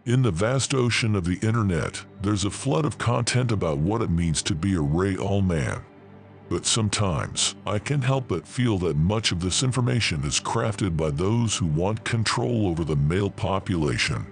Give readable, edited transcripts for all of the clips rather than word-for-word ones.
In the vast ocean of the internet, there's a flood of content about what it means to be a real man. But sometimes, I can't help but feel that much of this information is crafted by those who want control over the male population.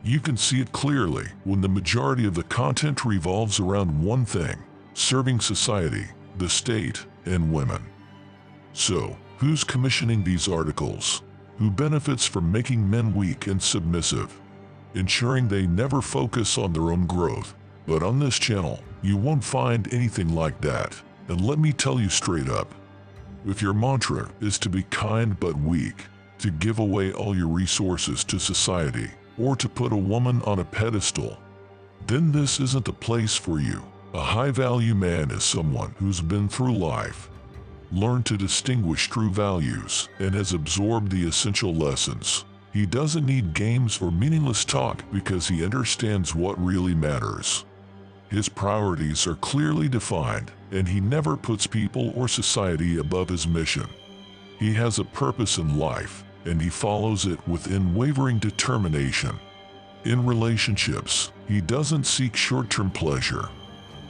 You can see it clearly when the majority of the content revolves around one thing: serving society, the state, and women. So, who's commissioning these articles? Who benefits from making men weak and submissive, ensuring they never focus on their own growth? But on this channel, you won't find anything like that. And let me tell you straight up, if your mantra is to be kind but weak, to give away all your resources to society, or to put a woman on a pedestal, then this isn't the place for you. A high-value man is someone who's been through life, learned to distinguish true values, and has absorbed the essential lessons. He doesn't need games or meaningless talk because he understands what really matters. His priorities are clearly defined, and he never puts people or society above his mission. He has a purpose in life, and he follows it with unwavering determination. In relationships, he doesn't seek short-term pleasure.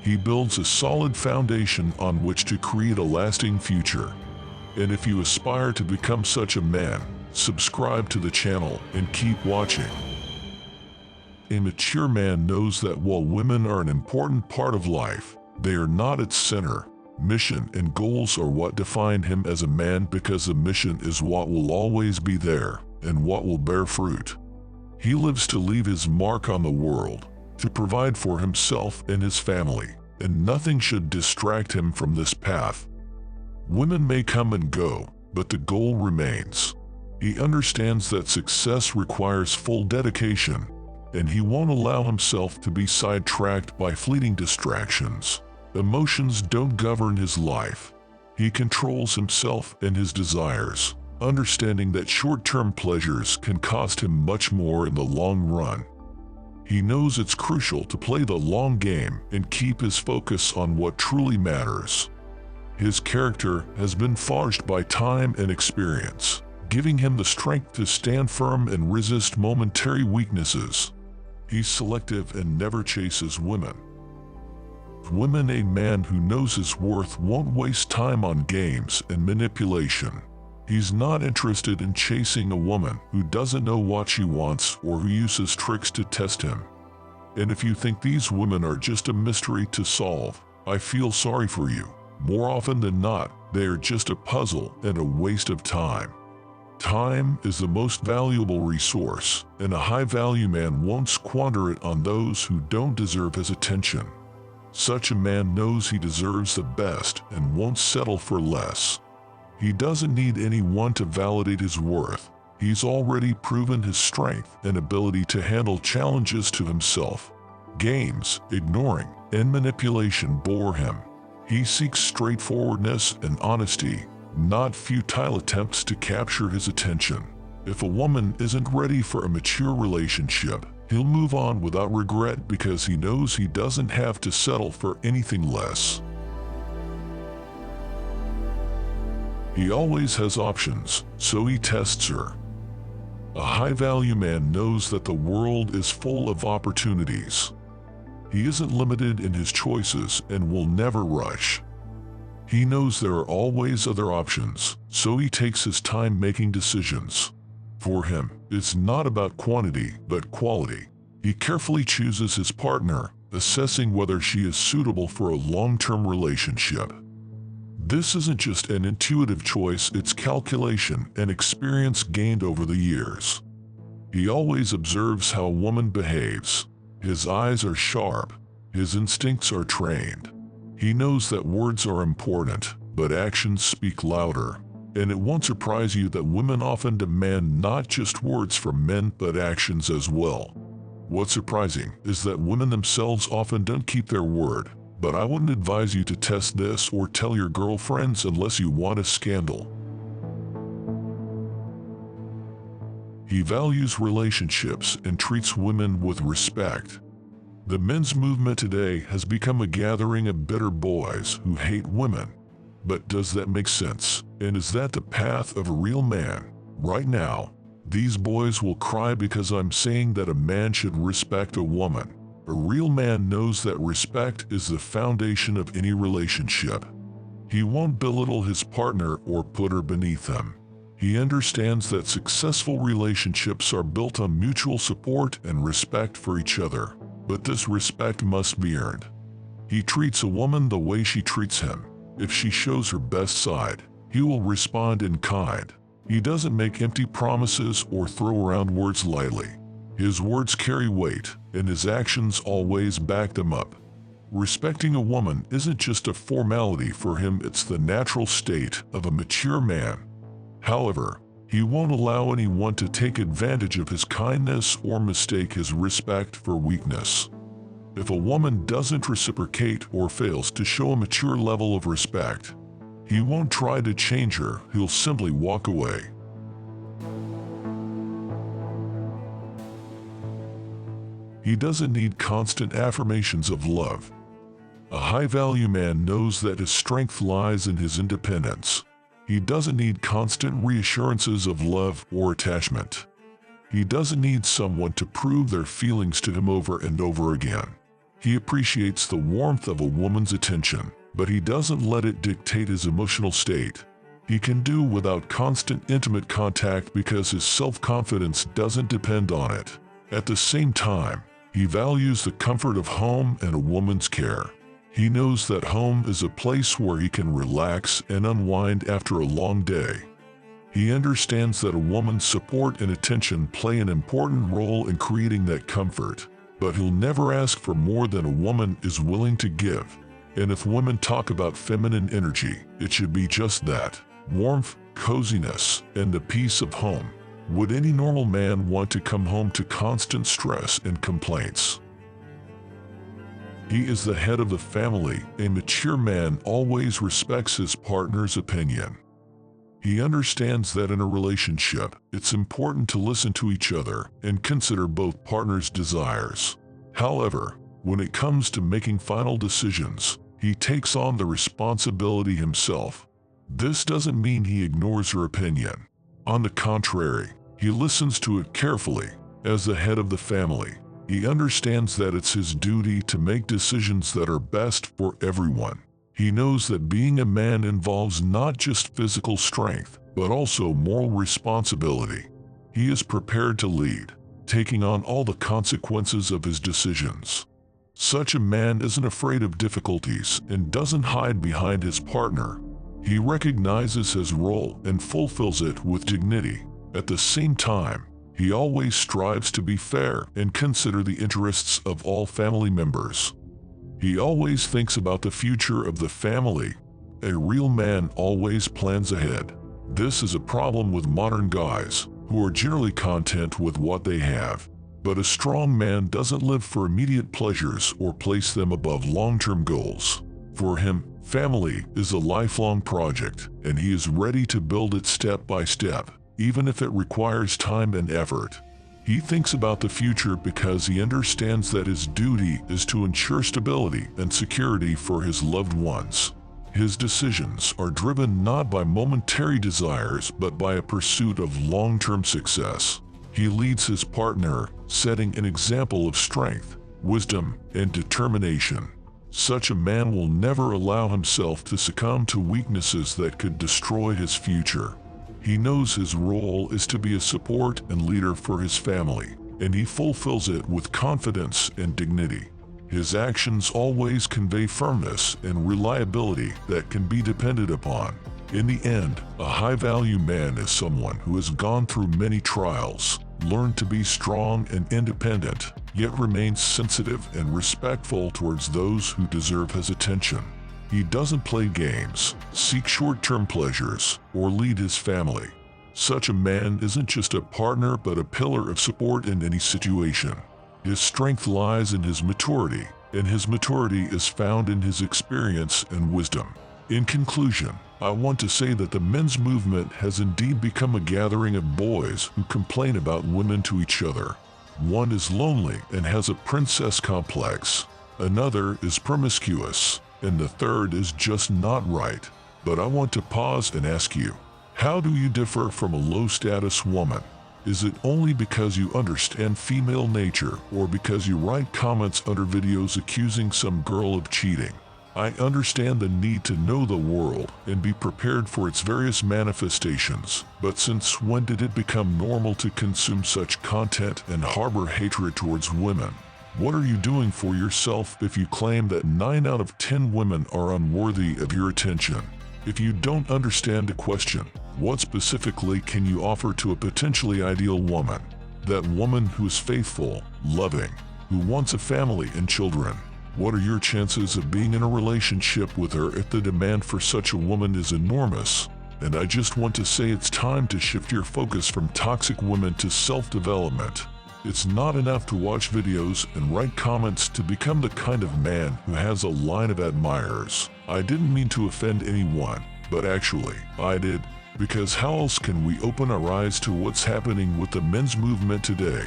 He builds a solid foundation on which to create a lasting future. And if you aspire to become such a man, subscribe to the channel and keep watching. A mature man knows that while women are an important part of life, they are not its center. Mission and goals are what define him as a man, because the mission is what will always be there and what will bear fruit. He lives to leave his mark on the world, to provide for himself and his family, and nothing should distract him from this path. Women may come and go, but the goal remains. He understands that success requires full dedication, and he won't allow himself to be sidetracked by fleeting distractions. Emotions don't govern his life. He controls himself and his desires, understanding that short-term pleasures can cost him much more in the long run. He knows it's crucial to play the long game and keep his focus on what truly matters. His character has been forged by time and experience, giving him the strength to stand firm and resist momentary weaknesses. He's selective and never chases women. A man who knows his worth won't waste time on games and manipulation. He's not interested in chasing a woman who doesn't know what she wants or who uses tricks to test him. And if you think these women are just a mystery to solve, I feel sorry for you. More often than not, they are just a puzzle and a waste of time. Time is the most valuable resource, and a high-value man won't squander it on those who don't deserve his attention. Such a man knows he deserves the best and won't settle for less. He doesn't need anyone to validate his worth. He's already proven his strength and ability to handle challenges to himself. Games, ignoring, and manipulation bore him. He seeks straightforwardness and honesty, not futile attempts to capture his attention. If a woman isn't ready for a mature relationship, he'll move on without regret because he knows he doesn't have to settle for anything less. He always has options, so he tests her. A high-value man knows that the world is full of opportunities. He isn't limited in his choices and will never rush. He knows there are always other options, so he takes his time making decisions. For him, it's not about quantity but quality. He carefully chooses his partner, assessing whether she is suitable for a long-term relationship. This isn't just an intuitive choice, it's calculation and experience gained over the years. He always observes how a woman behaves. His eyes are sharp, his instincts are trained. He knows that words are important, but actions speak louder. And it won't surprise you that women often demand not just words from men but actions as well. What's surprising is that women themselves often don't keep their word, but I wouldn't advise you to test this or tell your girlfriends unless you want a scandal. He values relationships and treats women with respect. The men's movement today has become a gathering of bitter boys who hate women. But does that make sense? And is that the path of a real man? Right now, These boys will cry because I'm saying that a man should respect a woman. A real man knows that respect is the foundation of any relationship. He won't belittle his partner or put her beneath him. He understands that successful relationships are built on mutual support and respect for each other, but this respect must be earned. He treats a woman the way she treats him. If she shows her best side, he will respond in kind. He doesn't make empty promises or throw around words lightly. His words carry weight, and his actions always back them up. Respecting a woman isn't just a formality for him, it's the natural state of a mature man. However, he won't allow anyone to take advantage of his kindness or mistake his respect for weakness. If a woman doesn't reciprocate or fails to show a mature level of respect, he won't try to change her, he'll simply walk away. He doesn't need constant affirmations of love. A high-value man knows that his strength lies in his independence. He doesn't need constant reassurances of love or attachment. He doesn't need someone to prove their feelings to him over and over again. He appreciates the warmth of a woman's attention, but he doesn't let it dictate his emotional state. He can do without constant intimate contact because his self-confidence doesn't depend on it. At the same time, he values the comfort of home and a woman's care. He knows that home is a place where he can relax and unwind after a long day. He understands that a woman's support and attention play an important role in creating that comfort, but he'll never ask for more than a woman is willing to give. And if women talk about feminine energy, it should be just that: warmth, coziness, and the peace of home. Would any normal man want to come home to constant stress and complaints? He is the head of the family. A mature man always respects his partner's opinion. He understands that in a relationship, it's important to listen to each other and consider both partners' desires. However, when it comes to making final decisions, he takes on the responsibility himself. This doesn't mean he ignores her opinion. On the contrary, he listens to it carefully. As the head of the family, he understands that it's his duty to make decisions that are best for everyone. He knows that being a man involves not just physical strength, but also moral responsibility. He is prepared to lead, taking on all the consequences of his decisions. Such a man isn't afraid of difficulties and doesn't hide behind his partner. He recognizes his role and fulfills it with dignity. At the same time, he always strives to be fair and consider the interests of all family members. He always thinks about the future of the family. A real man always plans ahead. This is a problem with modern guys, who are generally content with what they have. But a strong man doesn't live for immediate pleasures or place them above long-term goals. For him, family is a lifelong project, and he is ready to build it step by step, even if it requires time and effort. He thinks about the future because he understands that his duty is to ensure stability and security for his loved ones. His decisions are driven not by momentary desires but by a pursuit of long-term success. He leads his partner, setting an example of strength, wisdom, and determination. Such a man will never allow himself to succumb to weaknesses that could destroy his future. He knows his role is to be a support and leader for his family, and he fulfills it with confidence and dignity. His actions always convey firmness and reliability that can be depended upon. In the end, a high-value man is someone who has gone through many trials, learned to be strong and independent, yet remains sensitive and respectful towards those who deserve his attention. He doesn't play games, seek short-term pleasures, or lead his family. Such a man isn't just a partner but a pillar of support in any situation. His strength lies in his maturity, and his maturity is found in his experience and wisdom. In conclusion, I want to say that the men's movement has indeed become a gathering of boys who complain about women to each other. One is lonely and has a princess complex. Another is promiscuous. And the third is just not right. But I want to pause and ask you, how do you differ from a low-status woman? Is it only because you understand female nature or because you write comments under videos accusing some girl of cheating? I understand the need to know the world and be prepared for its various manifestations, but since when did it become normal to consume such content and harbor hatred towards women? What are you doing for yourself if you claim that 9 out of 10 women are unworthy of your attention? If you don't understand the question, what specifically can you offer to a potentially ideal woman? That woman who is faithful, loving, who wants a family and children. What are your chances of being in a relationship with her if the demand for such a woman is enormous? And I just want to say it's time to shift your focus from toxic women to self-development. It's not enough to watch videos and write comments to become the kind of man who has a line of admirers. I didn't mean to offend anyone, but actually, I did, because how else can we open our eyes to what's happening with the men's movement today?